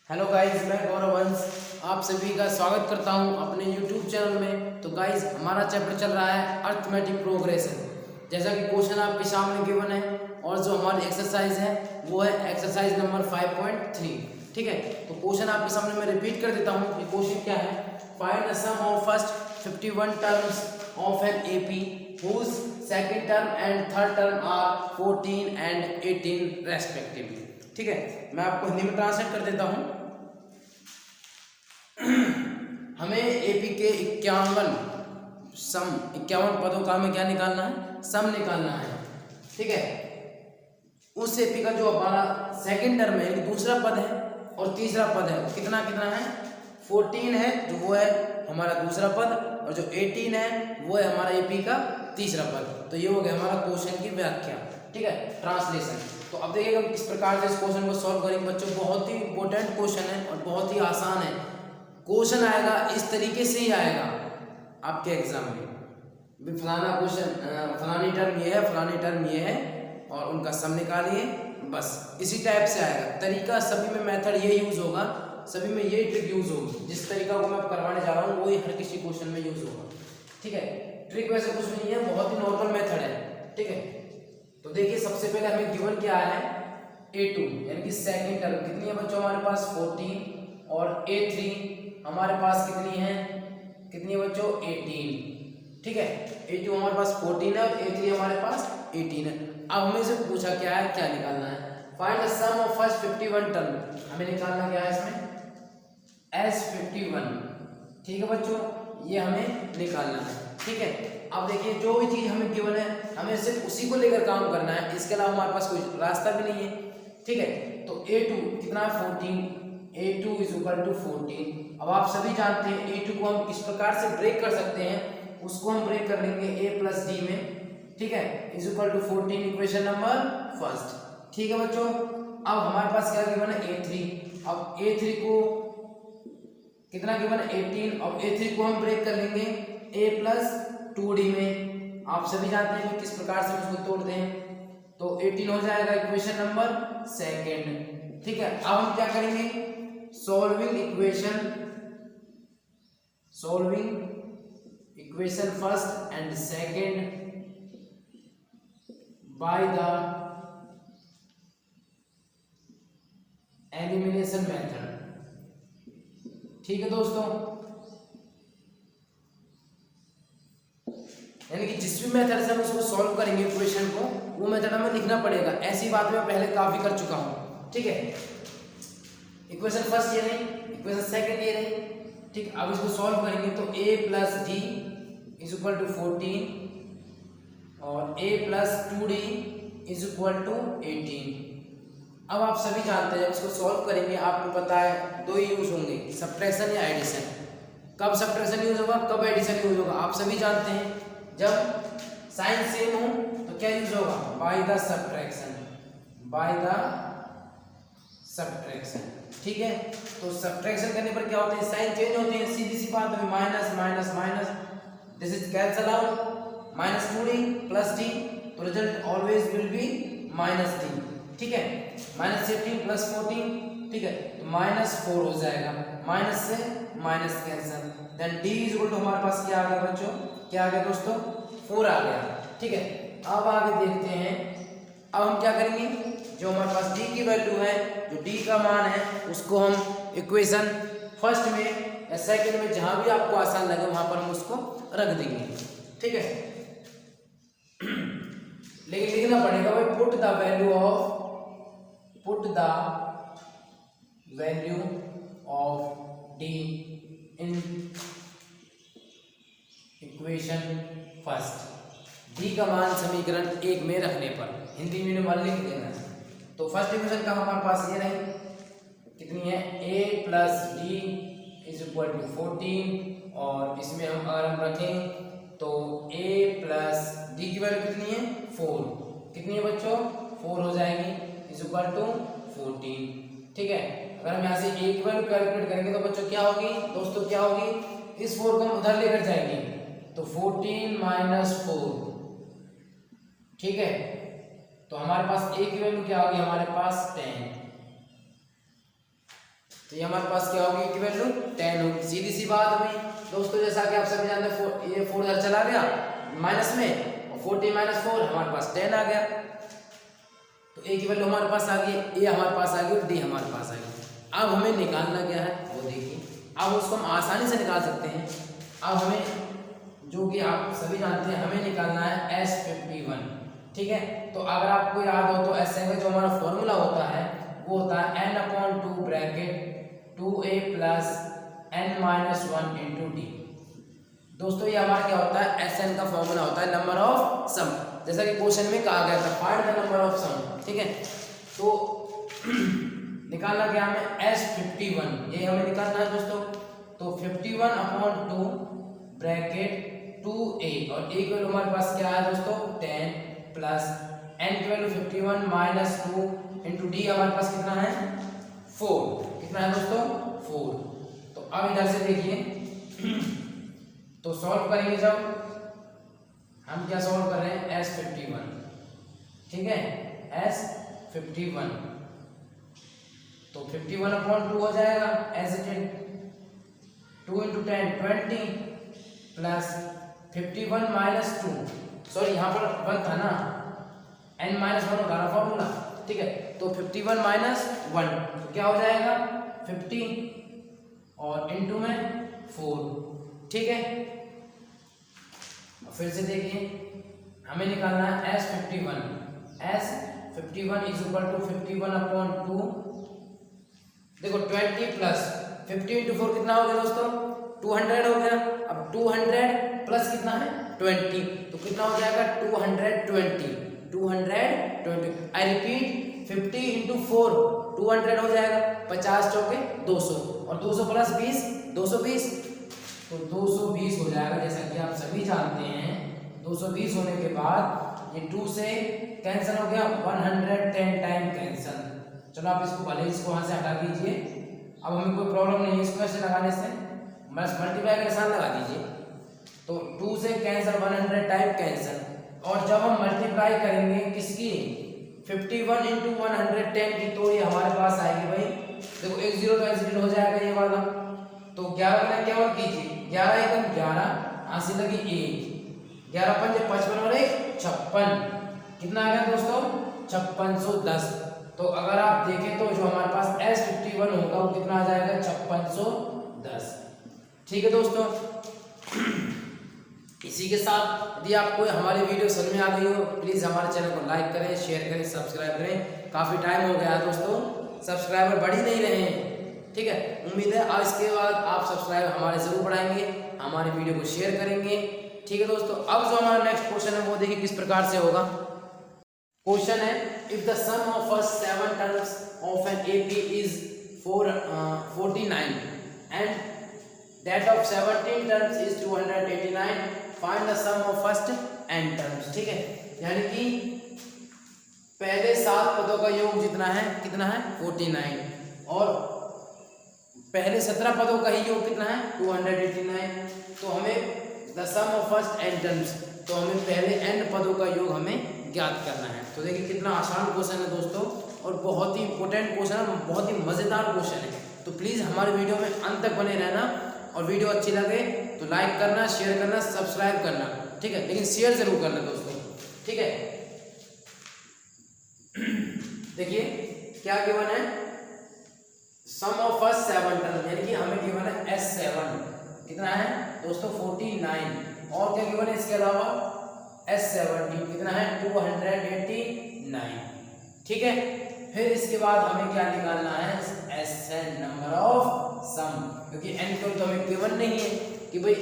Hello guys, मैं गौरव वंश आप सभी का स्वागत करता हूं अपने यूट्यूब चैनल में। तो गाइस, हमारा चैप्टर चल रहा है अर्थमेटिक प्रोग्रेशन। जैसा कि क्वेश्चन आपके सामने गिवन है और जो हमारी एक्सरसाइज है वो है एक्सरसाइज नंबर 5.3। ठीक है, तो क्वेश्चन आपके सामने मैं रिपीट कर देता हूँ। ये क्वेश्चन क्या है? Find the sum of first 51 terms of an AP whose second term and third term are 14 and 18 respectively। ठीक है, मैं आपको हिंदी में ट्रांसलेट कर देता हूँ। हमें एपी के 51 पदों का हमें क्या निकालना है? सम निकालना है। ठीक है, उस एपी का जो हमारा सेकंड टर्म है, दूसरा पद है और तीसरा पद है, कितना कितना है? 14 है, जो वो है हमारा दूसरा पद, और जो 18 है वो है हमारा एपी का तीसरा पद। तो ये हो गया हमारा क्वेश्चन की व्याख्या। ठीक है, ट्रांसलेशन। तो अब देखिएगा किस प्रकार से इस क्वेश्चन को सॉल्व करेंगे बच्चों। बहुत ही इंपॉर्टेंट क्वेश्चन है और बहुत ही आसान है। क्वेश्चन आएगा इस तरीके से ही आएगा आपके एग्जाम में। फलाना क्वेश्चन, फलानी टर्म ये है, फलानी टर्म ये है, और उनका सम निकालिए, बस इसी टाइप से आएगा। तरीका सभी में, मेथड ये यूज होगा, सभी में ये ट्रिक यूज होगी। जिस तरीका को मैं करवाने जा रहा हूँ वही हर किसी क्वेश्चन में यूज होगा। ठीक है, ट्रिक वैसे कुछ भी नहीं है, बहुत ही नॉर्मल मेथड है। ठीक है, तो देखिए सबसे पहले हमें गिवन क्या है? A2 यानी कि सेकंड टर्म कितनी है बच्चों हमारे पास? 14, और A3 हमारे पास कितनी है? कितनी है बच्चों? 18। ठीक है, A2 हमारे पास 14 है और A3 हमारे पास 18 है। अब हमें से पूछा क्या है, क्या निकालना है? Find the sum of first 51 term. हमें निकालना क्या है इसमें? S51। ठीक है बच्चों, ये हमें निकालना है। ठीक है, अब देखिए जो भी चीज हमें गिवन है हमें सिर्फ उसी को लेकर काम करना है, इसके अलावा हमारे पास कोई रास्ता भी नहीं है। ठीक है, तो A2 कितना है? 14। A2 is equal to 14। अब आप सभी जानते हैं A2 को हम किस प्रकार से ब्रेक कर सकते हैं, उसको हम ब्रेक कर लेंगे A प्लस डी में। ठीक है, is equal to 14, equation number first. ठीक है बच्चों, अब हमारे पास क्या गिवन है? A3। अब A3 को कितना गिवन है? 18। अब A3 को हम ब्रेक कर लेंगे A प्लस 2D में। आप सभी जानते हैं कि किस प्रकार से उसको तोड़ते हैं, तो 18 हो जाएगा इक्वेशन नंबर सेकेंड। ठीक है, अब हम क्या करेंगे? Solving equation first and second by the elimination method. ठीक है दोस्तों, यानी कि जिस भी मेथड से हम उसको सॉल्व करेंगे इक्वेशन को, वो मेथड हमें लिखना पड़ेगा। ऐसी बात मैं पहले काफी कर चुका हूं। ठीक है, इक्वेशन फर्स्ट ये रही, इक्वेशन सेकंड ये रही। ठीक, अब इसको सॉल्व करेंगे तो A plus D is equal to 14 और A plus 2D is equal to 18। अब आप सभी जानते हैं जब इसको सॉल्व करेंगे आपको पता है दो ही यूज होंगे, सब्ट्रैक्शन या एडिशन। कब सब्ट्रैक्शन यूज होगा, कब एडिशन यूज होगा? आप सभी जानते हैं जब साइन सेम हो तो क्या यूज होगा? By the subtraction. ठीक है, तो सब्ट्रैक्शन करने पर क्या होता है? साइन चेंज होते हैं, सीधी सी बात है। Minus minus minus, this is cancel out, minus 2D plus D, तो result always will be minus D। ठीक है, माइनस 18 प्लस 14, ठीक है, तो माइनस 4 हो जाएगा। माइनस से minus cancel, then D is equal to हमारे पास क्या आ गया बच्चों? क्या आ गया दोस्तों? 4 आ गया। ठीक है, अब आगे देखते हैं। अब हम क्या करेंगे? जो हमारे पास D की वैल्यू है, जो D का मान है, उसको हम इक्वेशन फर्स्ट में या सेकंड में, जहां भी आपको आसान लगे वहां पर हम उसको रख देंगे। ठीक है, लेकिन लिखना पड़ेगा भाई, put the value of D in equation first. D का मान समीकरण 1 में रखने पर हिंदी में लिख देना है। तो फर्स्ट इक्वेशन का हमारे पास ये रही, कितनी है? A plus D is equal to 14, और इसमें हम अगर हम रखें तो A प्लस डी की वैल्यू कितनी है? 4। कितनी है बच्चों? 4 हो जाएगी, इज इक्वल टू 14। ठीक है, अगर हम यहाँ से A की वैल्यू कैलकुलेट करेंगे तो बच्चों क्या होगी दोस्तों? क्या होगी? इस 4 को हम उधर लेकर जाएंगे तो 14 माइनस 4। ठीक है, तो हमारे पास A की वैल्यू क्या होगी? हमारे पास 10। तो ये हमारे पास क्या होगी की वैल्यू 10 होगी। सीधी सी बात हुई दोस्तों, जैसा कि आप सभी जानते हैं ये 4 इधर चला गया माइनस में, और 40 - 4 हमारे पास 10 आ गया। तो ए की वैल्यू हमारे पास आ गई, ए हमारे पास आ गई और डी हमारे पास आ गई। अब हमें निकालना क्या है वो देखिए, अब उसको हम आसानी से निकाल सकते हैं। अब हमें जो कि आप सभी जानते हैं हमें निकालना है S51, ठीक है। तो अगर आपको याद हो तो ऐसे में जो हमारा फॉर्मूला होता है वो होता है n/2 bracket 2a plus n-1 into D. दोस्तों ये हमारा क्या होता है, Sn का फॉर्मूला होता है नंबर ऑफ सम, जैसा कि क्वेश्चन में कहा गया था find the number of some, ठीक है। तो निकालना क्या हमें S51, ये हमें निकालना है दोस्तों। तो 51/2 ब्रैकेट 2a और a की वैल्यू हमारे पास क्या है दोस्तों 10 प्लस n की वैल्यू 51 माइनस 2 इंटू डी हमारे पास कितना है 4, कितना है दोस्तों 4। तो अब इधर से देखिए तो सॉल्व करेंगे जब हम क्या सॉल्व कर रहे हैं S51, ठीक है S51। तो 51/2 हो जाएगा as it is 2 × 10 20 plus 51 minus 2, sorry यहाँ पर 1 था ना, n-1 होगा ना फॉर्मूला, ठीक है। तो 51 माइनस 1 तो क्या हो जाएगा 50 और इनटू में 4, ठीक है। फिर से देखिए हमें निकालना है S51 इज इक्वल टू 51/2, देखो 20 प्लस 50 × 4 कितना हो गया दोस्तों 200 हो गया। अब 200 प्लस कितना है 20 तो कितना हो जाएगा 220। आई रिपीट 50 × 4 200 हो जाएगा, 50 चौके 200 और 200 प्लस 20 220, तो 220 हो जाएगा। जैसा कि आप सभी जानते हैं 220 होने के बाद ये 2 से कैंसिल हो गया 110 टाइम कैंसिल। चलो आप इसको भले इसको वहां से हटा दीजिए, अब हमें कोई प्रॉब्लम नहीं है इसको ऐसे लगाने से, बस मल्टीप्लाई के साथ लगा दीजिए। तो 2 से कैंसिल 100 टाइम कैंसिल, और जब हम मल्टीप्लाई करेंगे किसकी 51 × 110 की तो ये हमारे पास आएगी भाई, देखो 1 0 तो एसिड हो जाएगा ये वाला। तो 11 में केवल कीजिए 11 × 11 हासिल लगी 1, 11 × 5 = 55 और 1 56, कितना आ गया दोस्तों 5610। तो अगर आप देखें तो जो हमारे पास S51 होगा वो कितना आ जाएगा 5610, ठीक है दोस्तों। इसी के साथ यदि आपको हमारी वीडियो समझ में आ गई हो प्लीज़ हमारे चैनल को लाइक करें, शेयर करें, सब्सक्राइब करें। काफ़ी टाइम हो गया है दोस्तों, सब्सक्राइबर बढ़ ही नहीं रहे हैं, ठीक है। उम्मीद है आज के बाद आप सब्सक्राइबर हमारे ज़रूर बढ़ाएंगे, हमारी वीडियो को शेयर करेंगे, ठीक है दोस्तों। अब जो हमारा नेक्स्ट क्वेश्चन है वो देखिए किस प्रकार से होगा। क्वेश्चन है if the sum of first 7 terms of an AP is 49 and that of 17 terms is 289, find the sum of first n terms, ठीक है। यानी कि पहले 7 पदों का योग जितना है कितना है 49 और पहले 17 पदों का ही योग कितना है 289। तो हमें the sum of first n terms, तो हमें पहले n पदों का योग हमें ज्ञात करना है। तो देखिए कितना आसान क्वेश्चन है दोस्तों, और बहुत ही इंपॉर्टेंट क्वेश्चन है, बहुत ही मज़ेदार क्वेश्चन है। तो प्लीज़ हमारे वीडियो में अंत तक बने रहना, और वीडियो अच्छी लगे तो लाइक करना, शेयर करना, सब्सक्राइब करना, ठीक है, लेकिन शेयर जरूर करना दोस्तों, ठीक है। देखिए क्या गिवन है सम ऑफ फर्स्ट 7 टर्म, यानी कि हमें गिवन है S7 कितना है दोस्तों 49, और क्या गिवन है इसके अलावा S17 कितना है 289, ठीक है। फिर इसके बाद हमें क्या निकालना है Sn नंबर ऑफ सम, क्योंकि n को तो हमें गिवन नहीं है कि भाई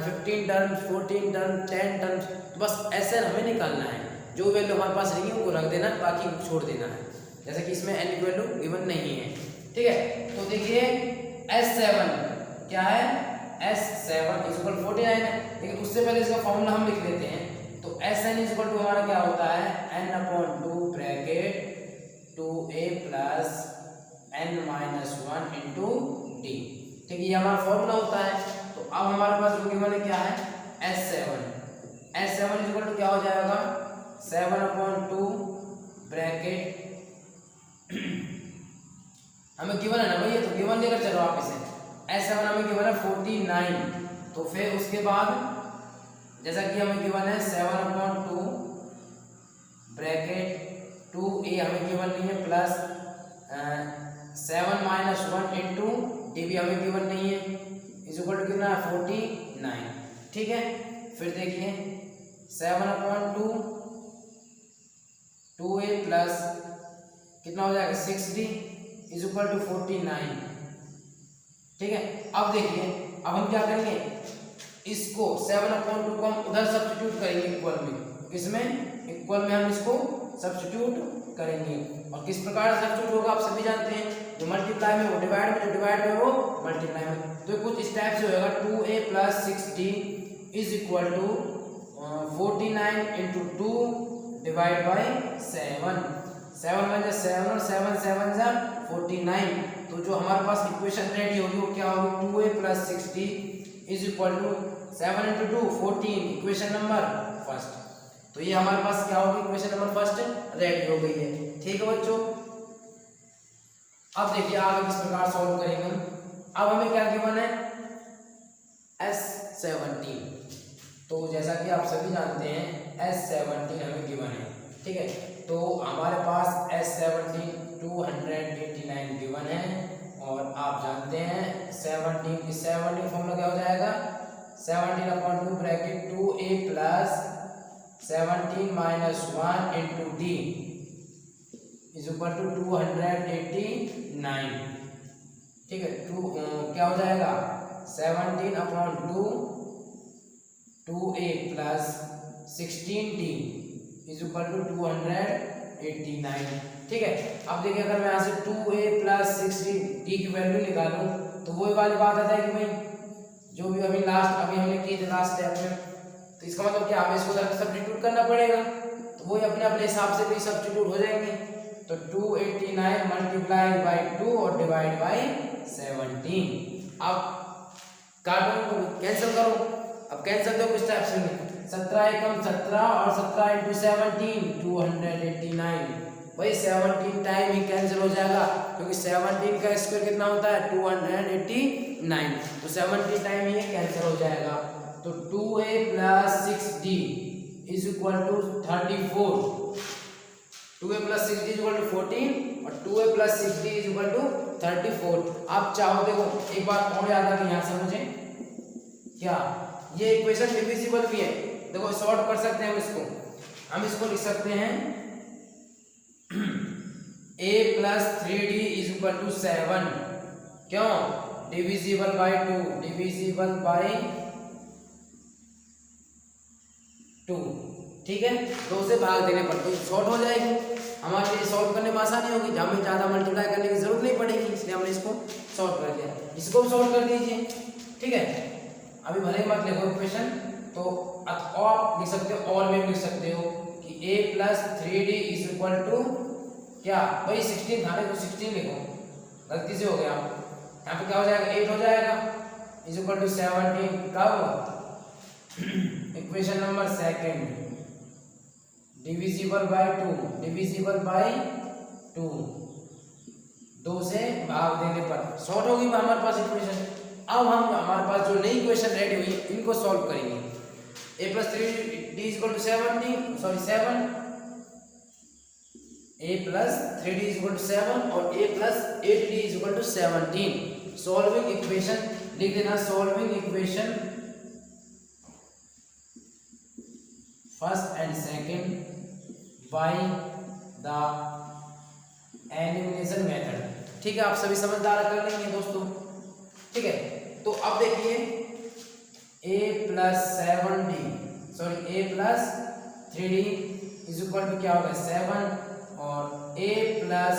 15 टर्म्स 14 टर्म्स 10 टर्म्स, तो बस Sn हमें निकालना है। जो वैल्यू हमारे पास रहेगी वो रख देना, बाकी छोड़ देना है, जैसा कि इसमें n की वैल्यू गिवन नहीं है, ठीक है। तो देखिए S7 क्या है S7 = 49 है, लेकिन उससे पहले इसका फॉर्मूला हम लिख लेते हैं। तो Sn = हमारा क्या होता है n/2 bracket 2a plus n-1 into D, ठीक है, ये हमारा फॉर्मूला होता है। तो अब हमारे पास जो गिवन है क्या है S7 = क्या हो जाएगा 7/2 ब्रैकेट हमें गिवन है ना भैया, तो गिवन लेकर चलो आप इसे। S7 हमें गिवन है 49, तो फिर उसके बाद जैसा कि हमें गिवन है 7/2 ब्रैकेट 2a हमें गिवन नहीं है, प्लस 7 - 1 इंटू d भी हमें गिवन नहीं है, इज इक्वल टू कितना है 49। ठीक है, फिर देखिए 7/2 2a प्लस कितना हो जाएगा 6d इज इक्वल टू 49। ठीक है, अब देखिए अब हम क्या करेंगे, इसको 7/2 को हम उधर सब्स्टिट्यूट करेंगे इक्वल में, किसमें इक्वल में हम इसको सब्स्टिट्यूट करेंगे। और किस प्रकार से सब्स्टिट्यूट होगा आप सभी जानते हैं, जो मल्टीप्लाई में वो डिवाइड में, जो डिवाइड में वो मल्टीप्लाई में। तो कुछ इस टाइप से होगा 2a plus 6d is equal to 49 into 2 divide by 7। 7 1 जा 7 और 7 7 जा 49। तो जो हमारे पास इक्वेशन रेडी होगी वो क्या होगी, 2a plus 6d is equal to 7 into 2 14, equation number first. तो ये हमारे पास क्या होगी, इक्वेशन नंबर फर्स्ट रेडी हो गई है। ठीक है बच्चों, अब देखिए आगे किस प्रकार सॉल्व करेंगे हम। अब हमें क्या गिवन है S17, तो जैसा कि आप सभी जानते हैं S17 हमें गिवन है। ठीक है, तो हमारे पास S17 289 गिवन है, और आप जानते हैं 17 फॉर्मूला क्या हो जाएगा, 17/2 bracket 2a plus 17 - 1 into d is equal to 289। ठीक है, क्या हो जाएगा 17/2 2a plus 16d is equal to 289। ठीक है, अब देखिए अगर मैं यहाँ से 2a प्लस 16d की वैल्यू निकालूं तो वही वाली बात आता है कि भाई जो भी अभी हमने की थी लास्ट स्टेप में, तो इसका मतलब क्या हमें इसको सब्स्टिट्यूट करना पड़ेगा, तो वही अपने अपने हिसाब से भी सब्स्टिट्यूट हो जाएंगे। तो 289 मल्टीप्लाई बाई 2 और डिवाइड बाई 17। अब कार्बन को कैंसिल करो, अब कैंसिल दो किस टाइप से, 17 एकम 17 और 17 इंटू 17 289। भाई 17 टाइम ही कैंसिल हो जाएगा, क्योंकि 17 का स्क्वायर कितना होता है 289, तो 17 टाइम ही कैंसिल हो जाएगा। तो 2a plus 6d is equal to 34। 2a plus 6d is equal to 14 और 2a plus 6d is equal to 34। आप चाहो देखो एक बात और याद आ गई यहाँ से मुझे, क्या ये इक्वेशन डिविजिबल भी है। देखो सॉल्व कर सकते हैं हम इसको लिख सकते हैं a plus 3d is equal to 7। क्यों, डिविजिबल बाई 2, डिविजिबल बाई 2। ठीक है, 2 से भाग देने पर तो शॉर्ट हो जाएगी, हमारे लिए सॉल्व करने में आसानी होगी, हमें ज़्यादा मल्टीप्लाई करने की जरूरत नहीं पड़ेगी, इसलिए हमने इसको सॉल्व कर दिया। इसको भी सॉल्व कर दीजिए। ठीक है, अभी भले ही मत लिखो इक्वेशन, तो और लिख सकते हो, और में लिख सकते हो कि a plus 3d is equal to क्या, भाई 16 था तो 16 लिखो, गलती से हो गया। यहाँ पे क्या हो जाएगा 8 हो जाएगा इज इक्वल टू 17। कब, equation number second, divisible by 2, divisible by 2, 2 से भाग देने पर शॉर्ट होगी हमारे पास इक्वेशन। अब हम हमारे पास जो नई इक्वेशन रेडी हुई इनको सॉल्व करेंगे। a plus 3d is equal to 7, a plus 3d is equal to 7 और a plus 8d is equal to 17। Solving equation लिख देना, solving equation first and second by the elimination method. ठीक है, आप सभी समझदार कर लेंगे दोस्तों। ठीक है, तो अब देखिए a plus 3d is equal to क्या होगा 7 और a plus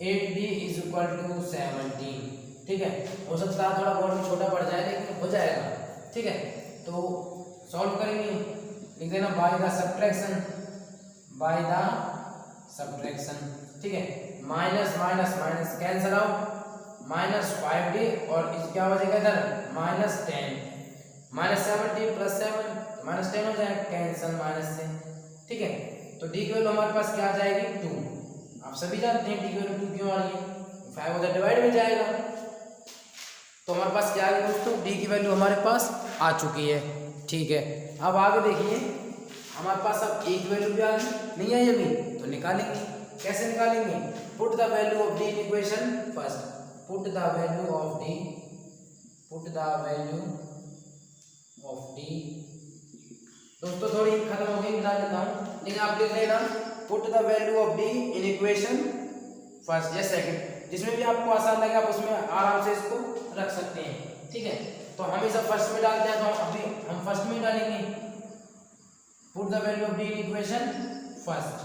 8d is equal to 17। ठीक है, हो सकता है थोड़ा बहुत छोटा पड़ जाए लेकिन हो जाएगा। ठीक है, तो सॉल्व करेंगे, लिख देना बाय द सब्ट्रैक्शन। ठीक है, minus minus minus cancel out, minus 5d और इस क्या हो जाएगा इधर माइनस 10, माइनस 17 प्लस 7 माइनस 10 हो जाएगा, कैंसिल माइनस से। ठीक है, तो d की वैल्यू हमारे पास क्या आ जाएगी 2। आप सभी जानते हैं d की वैल्यू 2 क्यों आ रही है, 5 उधर डिवाइड में जाएगा। तो हमारे पास क्या है दोस्तों, डी की वैल्यू हमारे पास आ चुकी है। ठीक है, अब आगे देखिए हमारे पास अब ए की वैल्यू भी आ गई, नहीं आई अभी, तो निकालेंगे। कैसे निकालेंगे, put the value of D in equation first, put the value of D, put the value of D. दोस्तों थोड़ी खत्म हो गई, मिला लेता हूँ, लेकिन आप लिख लेना put the value of D in equation first या सेकंड, जिसमें भी आपको आसान लगे आप उसमें आराम से इसको रख सकते हैं। ठीक है, तो हम इसे फर्स्ट में डालते हैं, तो अभी हम फर्स्ट में डालेंगे put the value of D in equation first.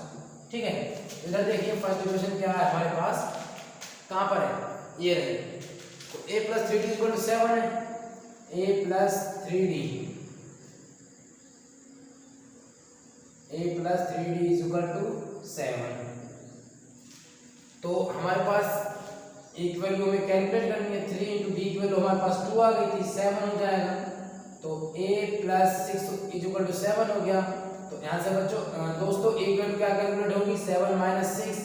ठीक है, इधर देखिए फर्स्ट इक्वेशन क्या है हमारे पास, कहाँ पर है, ये रहे। तो a plus 3d equal to 7 है, a plus 3d, a plus 3d is equal to 7। तो हमारे पास एक वैल्यू में कैलकुलेट करनी है, 3 इंटू डी की वैल्यू हमारे पास 2 आ गई थी, 7 हो जाएगा। तो a plus 6 is equal to 7 हो गया। तो यहाँ से बच्चों दोस्तों एक वैल्यू क्या कैलकुलेट होगी, 7 माइनस 6,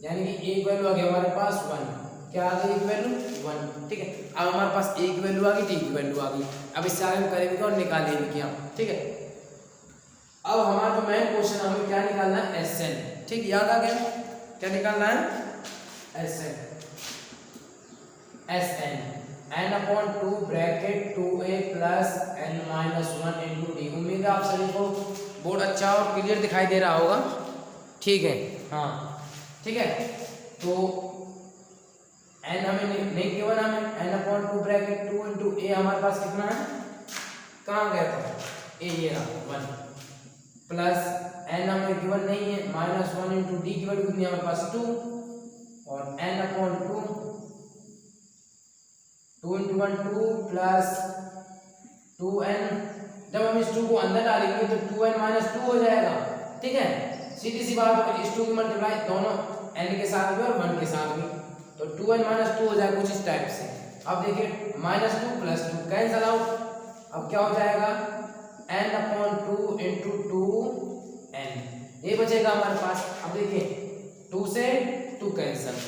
यानी कि एक वैल्यू आ गया हमारे पास 1, क्या आ गई एक वैल्यू 1। ठीक है, अब हमारे पास एक वैल्यू आ गई, डी की वैल्यू आ गई। अब इससे आगे हम करेंगे और निकालेंगे क्या। ठीक है, अब हमारा जो मेन क्वेश्चन है हमें क्या निकालना है, एसएन। ठीक, याद आ गया क्या निकालना है, Sn, Sn n upon 2 bracket 2a plus n minus 1 into D. उम्मीद है आप सभी को बोर्ड अच्छा और क्लियर दिखाई दे रहा होगा। ठीक है, हाँ ठीक है, तो n हमें नहीं गिवन, हमें n upon 2 bracket 2 into a हमारे पास कितना है, कहाँ गया था a, ये रहा 1, प्लस n हमें गिवन नहीं है, माइनस 1 इंटू डी की वैल्यू कितनी हमारे पास 2, और n upon 2 into 1 2 plus 2n, जब हम इस 2 को अंदर डालेंगे तो 2n माइनस 2 हो जाएगा। ठीक है, सीधी सी बात है, इस 2 की मल्टीप्लाई दोनों n के साथ भी और 1 के साथ भी, तो 2n माइनस 2 हो जाएगा कुछ इस टाइप से। अब देखिए माइनस 2 प्लस 2 कैंसिल आउट, अब क्या हो जाएगा n अपॉन 2 इंटू 2n, ये बचेगा हमारे पास। अब देखिए 2 से 2 कैंसिल।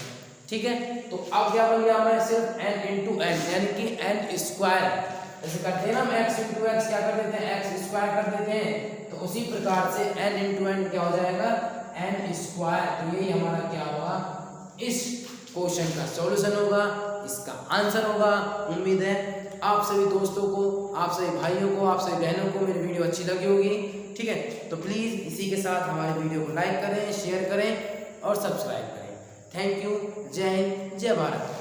ठीक है, तो अब क्या बन गया हमारे सिर्फ n इंटू n, यानी कि n स्क्वायर, जैसे करते हैं ना हम x इंटू x क्या कर देते हैं, x स्क्वायर कर देते हैं, तो उसी प्रकार से n इंटू n क्या हो जाएगा, n स्क्वायर। तो यही हमारा क्या होगा, इस क्वेश्चन का सॉल्यूशन होगा, इसका आंसर होगा। उम्मीद है आप सभी दोस्तों को, आप सभी भाइयों को, आप सभी बहनों को मेरी वीडियो अच्छी लगी होगी। ठीक है, तो प्लीज़ इसी के साथ हमारे वीडियो को लाइक करें, शेयर करें और सब्सक्राइब करें। थैंक यू, जय हिंद, जय भारत।